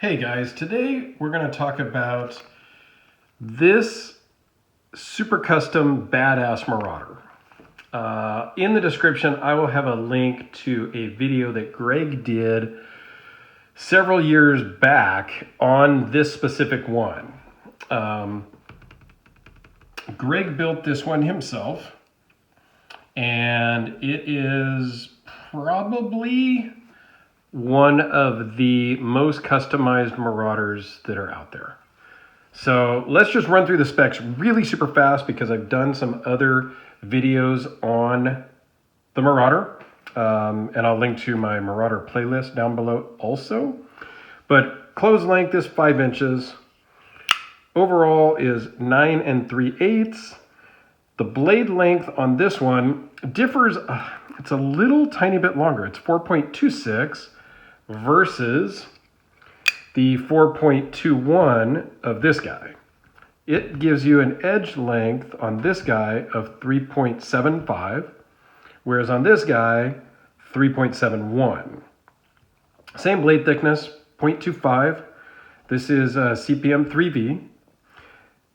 Hey guys, today we're going to talk about this super custom badass Marauder. In the description, I will have a link to a video that Greg did several years back on this specific one. Greg built this one himself, and it is probably one of the most customized Marauders that are out there. So let's just run through the specs really super fast because I've done some other videos on the Marauder. And I'll link to my Marauder playlist down below also. But close length is 5 inches. Overall is 9 3/8. The blade length on this one differs. It's a little tiny bit longer. It's 4.26 versus the 4.21 of this guy. It gives you an edge length on this guy of 3.75, whereas on this guy, 3.71. Same blade thickness, 0.25. This is CPM 3V.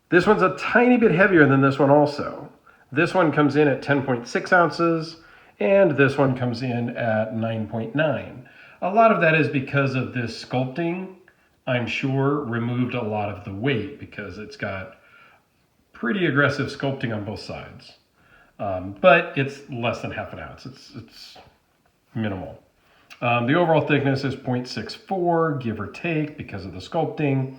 This one's a tiny bit heavier than this one also. This one comes in at 10.6 ounces, and this one comes in at 9.9. A lot of that is because of this sculpting, I'm sure, removed a lot of the weight because it's got pretty aggressive sculpting on both sides. But it's less than half an ounce. It's minimal. The overall thickness is 0.64, give or take, because of the sculpting.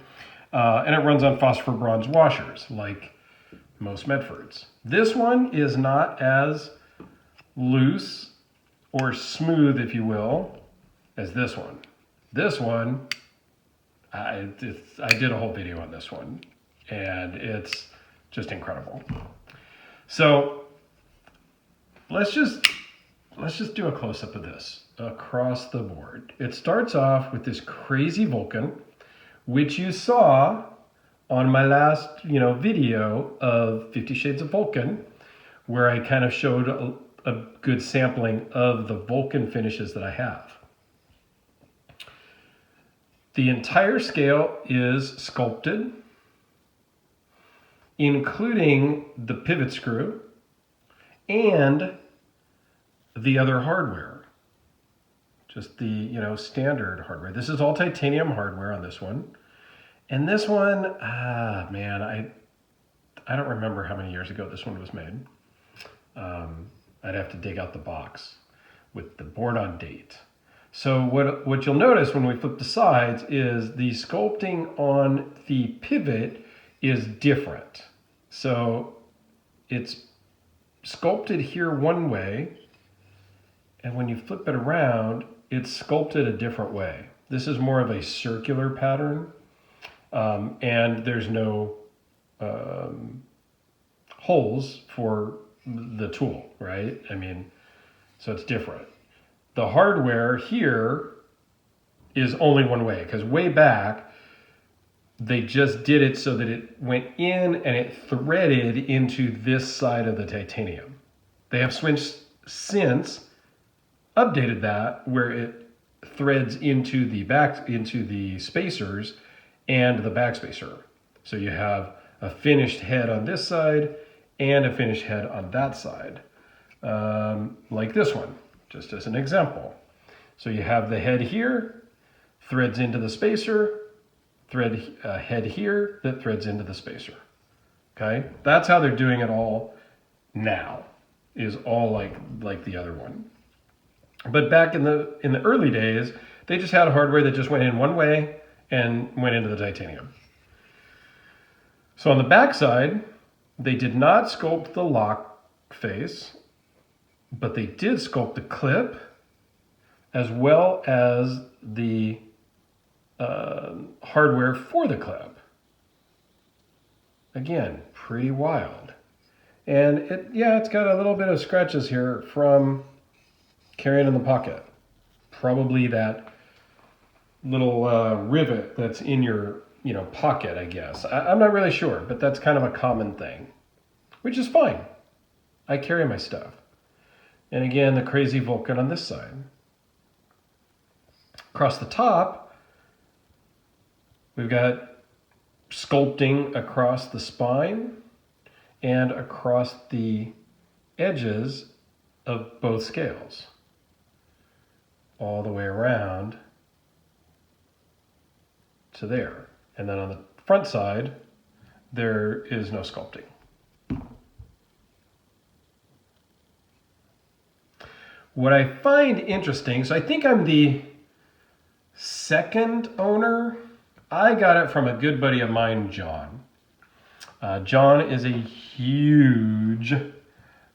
And it runs on phosphor bronze washers, like most Medfords. This one is not as loose or smooth, if you will, as this one. This one, I did a whole video on this one, and it's just incredible. So let's just do a close-up of this across the board. It starts off with this crazy Vulcan, which you saw on my last video of 50 Shades of Vulcan, where I kind of showed a good sampling of the Vulcan finishes that I have. The entire scale is sculpted, including the pivot screw and the other hardware. Just the standard hardware. This is all titanium hardware on this one. And this one, man, I don't remember how many years ago this one was made. I'd have to dig out the box with the born on date. So what you'll notice when we flip the sides is the sculpting on the pivot is different. So it's sculpted here one way, and when you flip it around, it's sculpted a different way. This is more of a circular pattern, and there's no holes for the tool, right? I mean, so it's different. The hardware here is only one way, because way back, they just did it so that it went in and it threaded into this side of the titanium. They have since updated that where it threads into the spacers and the back spacer. So you have a finished head on this side and a finished head on that side, like this one, just as an example. So you have the head here, threads into the spacer, head here that threads into the spacer. Okay, that's how they're doing it all now, is all like the other one. But back in the early days, they just had hardware that just went in one way and went into the titanium. So on the back side, they did not sculpt the lock face, but they did sculpt the clip as well as the hardware for the clip. Again, pretty wild. And it's got a little bit of scratches here from carrying in the pocket. Probably that little rivet that's in your pocket, I guess. I'm not really sure, but that's kind of a common thing, which is fine. I carry my stuff. And again, the crazy Vulcan on this side. Across the top, We've got sculpting across the spine and across the edges of both scales, all the way around to there. And then on the front side, there is no sculpting. What I find interesting, so I think I'm the second owner. I got it from a good buddy of mine, John. John is a huge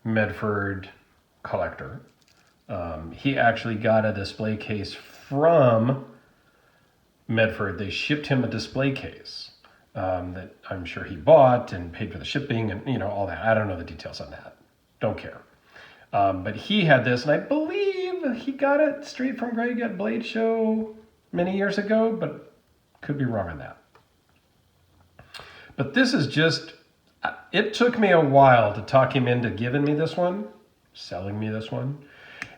Medford collector. He actually got a display case from Medford. They shipped him a display case that I'm sure he bought and paid for the shipping and all that. I don't know the details on that. Don't care. But he had this, and I believe he got it straight from Greg at Blade Show many years ago, but could be wrong on that. But this is just, it took me a while to talk him into giving me this one, selling me this one.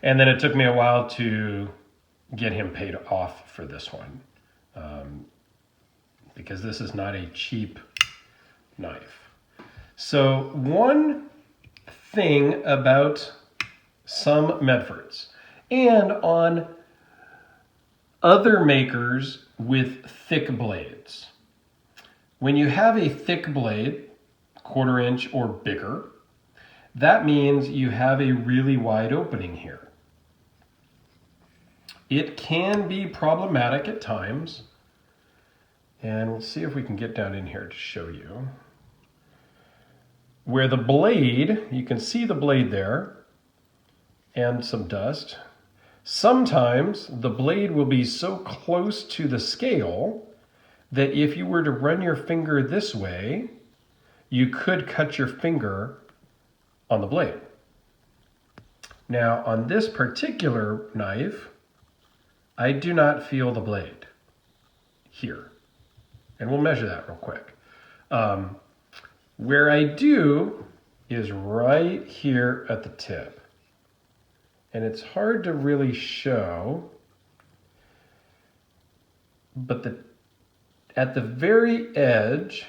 And then it took me a while to get him paid off for this one. Because this is not a cheap knife. So one thing about some Medfords and on other makers with thick blades, when you have a thick blade, 1/4 inch or bigger, that means you have a really wide opening here. It can be problematic at times, and we'll see if we can get down in here to show you. Where the blade, you can see the blade there, and some dust. Sometimes the blade will be so close to the scale that if you were to run your finger this way, you could cut your finger on the blade. Now, on this particular knife, I do not feel the blade here. And we'll measure that real quick. Where I do is right here at the tip. And it's hard to really show, but at the very edge,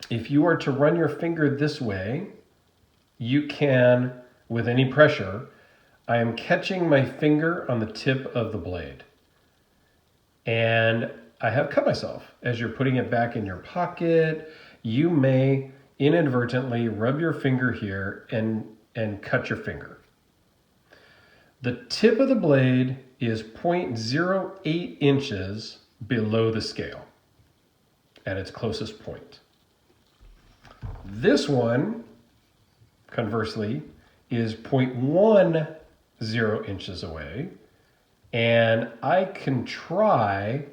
if you are to run your finger this way, you can, with any pressure, I am catching my finger on the tip of the blade. And I have cut myself. As you're putting it back in your pocket, you may inadvertently rub your finger here and cut your finger. The tip of the blade is 0.08 inches below the scale at its closest point. This one, conversely, is 0.10 inches away, and I can try,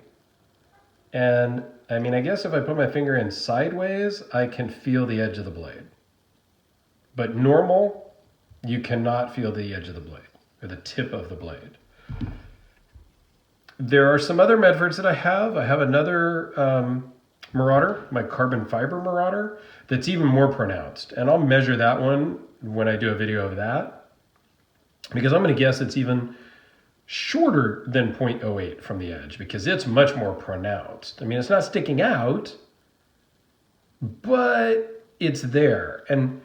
and I mean, I guess if I put my finger in sideways, I can feel the edge of the blade. But normal, you cannot feel the edge of the blade, or the tip of the blade. There are some other Medfords that I have. I have another Marauder, my carbon fiber Marauder, that's even more pronounced. And I'll measure that one when I do a video of that, because I'm going to guess it's even shorter than 0.08 from the edge, because it's much more pronounced. I mean, it's not sticking out, but it's there. And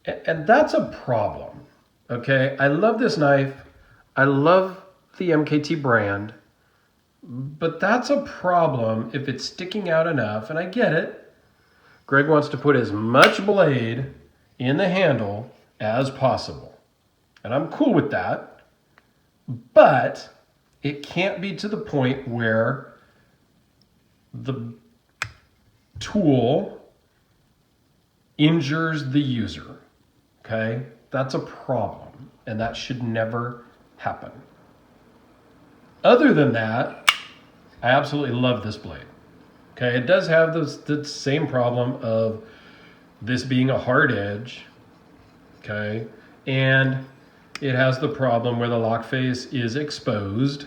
that's a problem. Okay, I love this knife. I love the MKT brand, but that's a problem if it's sticking out enough, and I get it. Greg wants to put as much blade in the handle as possible, and I'm cool with that, but it can't be to the point where the tool injures the user, okay? That's a problem, and that should never happen. Other than that, I absolutely love this blade. Okay, it does have the same problem of this being a hard edge, okay? And it has the problem where the lock face is exposed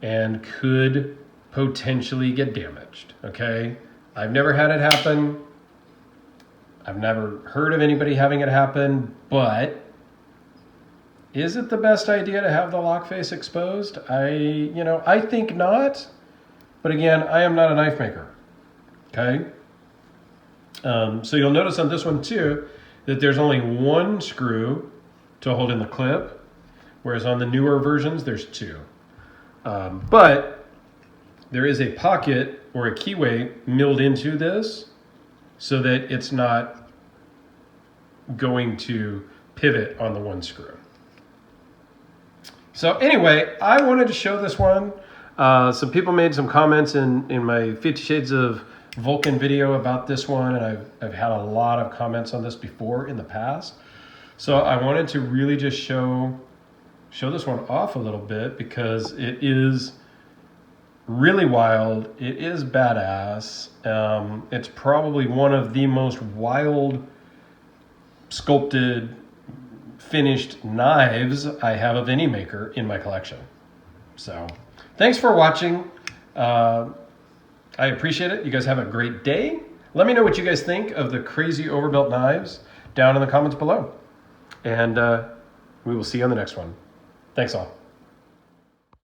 and could potentially get damaged, okay? I've never had it happen. I've never heard of anybody having it happen, but is it the best idea to have the lock face exposed? I think not, But again, I am not a knife maker, okay? So you'll notice on this one too, that there's only one screw to hold in the clip, whereas on the newer versions, there's two. But there is a pocket or a keyway milled into this so that it's not going to pivot on the one screw. So anyway, I wanted to show this one. Some people made some comments in my 50 Shades of Vulcan video about this one, and I've had a lot of comments on this before in the past. So I wanted to really just show this one off a little bit because it is really wild. It is badass. It's probably one of the most wild sculpted finished knives I have of any maker in my collection. So thanks for watching. I appreciate it. You guys have a great day. Let me know what you guys think of the crazy overbuilt knives down in the comments below. And we will see you on the next one. Thanks all.